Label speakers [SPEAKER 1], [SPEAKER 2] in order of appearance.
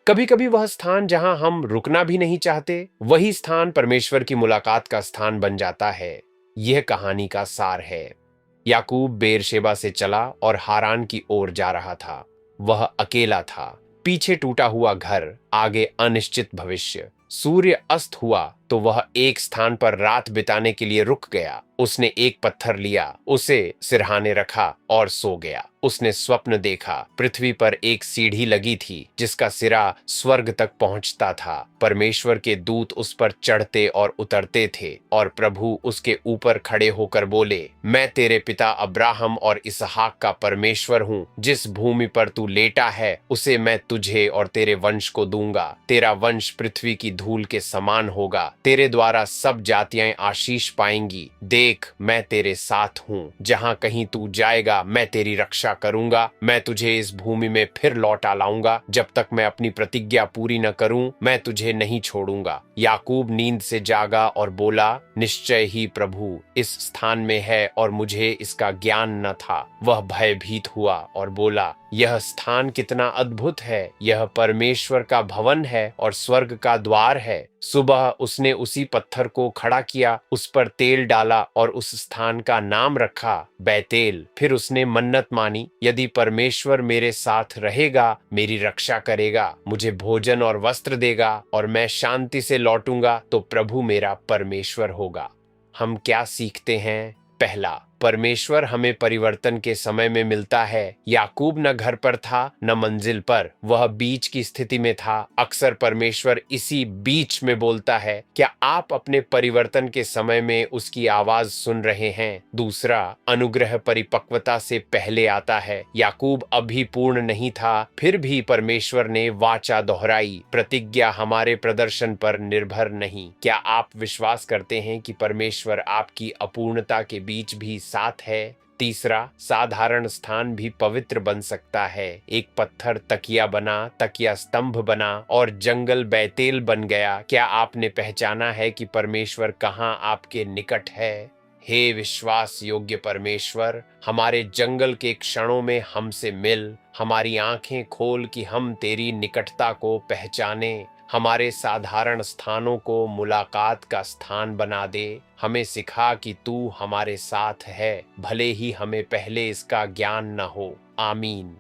[SPEAKER 1] कभी कभी वह स्थान जहां हम रुकना भी नहीं चाहते, वही स्थान परमेश्वर की मुलाकात का स्थान बन जाता है। यह कहानी का सार है। याकूब बेरशेबा से चला और हारान की ओर जा रहा था। वह अकेला था। पीछे टूटा हुआ घर, आगे अनिश्चित भविष्य। सूर्य अस्त हुआ तो वह एक स्थान पर रात बिताने के लिए रुक गया। उसने एक पत्थर लिया, उसे सिरहाने रखा और सो गया। उसने स्वप्न देखा। पृथ्वी पर एक सीढ़ी लगी थी जिसका सिरा स्वर्ग तक पहुंचता था। परमेश्वर के दूत उस पर चढ़ते और उतरते थे और प्रभु उसके ऊपर खड़े होकर बोले, मैं तेरे पिता अब्राहम और इसहाक का परमेश्वर हूँ। जिस भूमि पर तू लेटा है उसे मैं तुझे और तेरे वंश को दूंगा। तेरा वंश पृथ्वी की धूल के समान होगा। तेरे द्वारा सब जातियां आशीष पाएंगी। देख, मैं तेरे साथ हूँ। जहां कहीं तू जाएगा मैं तेरी रक्षा करूंगा। मैं तुझे इस भूमि में फिर लौटा लाऊंगा। जब तक मैं अपनी प्रतिज्ञा पूरी न करूं, मैं तुझे नहीं छोड़ूंगा। याकूब नींद से जागा और बोला, निश्चय ही प्रभु इस स्थान में है और मुझे इसका ज्ञान न था। वह भयभीत हुआ और बोला, यह स्थान कितना अद्भुत है। यह परमेश्वर का भवन है और स्वर्ग का द्वार है। सुबह उसने उसी पत्थर को खड़ा किया, उस पर तेल डाला और उस स्थान का नाम रखा बैतेल। फिर उसने मन्नत मानी, यदि परमेश्वर मेरे साथ रहेगा, मेरी रक्षा करेगा, मुझे भोजन और वस्त्र देगा और मैं शांति से लौटूंगा, तो प्रभु मेरा परमेश्वर होगा। हम क्या सीखते हैं? पहला, परमेश्वर हमें परिवर्तन के समय में मिलता है। याकूब न घर पर था न मंजिल पर, वह बीच की स्थिति में था। अक्सर परमेश्वर इसी बीच में बोलता है। क्या आप अपने परिवर्तन के समय में उसकी आवाज सुन रहे हैं? दूसरा, अनुग्रह परिपक्वता से पहले आता है। याकूब अभी पूर्ण नहीं था, फिर भी परमेश्वर ने वाचा दोहराई। प्रतिज्ञा हमारे प्रदर्शन पर निर्भर नहीं। क्या आप विश्वास करते हैं कि परमेश्वर आपकी अपूर्णता के बीच भी साथ है? तीसरा, साधारण स्थान भी पवित्र बन सकता है। एक पत्थर तकिया बना, तकिया स्तंभ बना और जंगल बैतेल बन गया। क्या आपने पहचाना है कि परमेश्वर कहाँ आपके निकट है? हे विश्वास योग्य परमेश्वर, हमारे जंगल के क्षणों में हमसे मिल। हमारी आंखें खोल कि हम तेरी निकटता को पहचाने। हमारे साधारण स्थानों को मुलाकात का स्थान बना दे। हमें सिखा कि तू हमारे साथ है, भले ही हमें पहले इसका ज्ञान न हो। आमीन।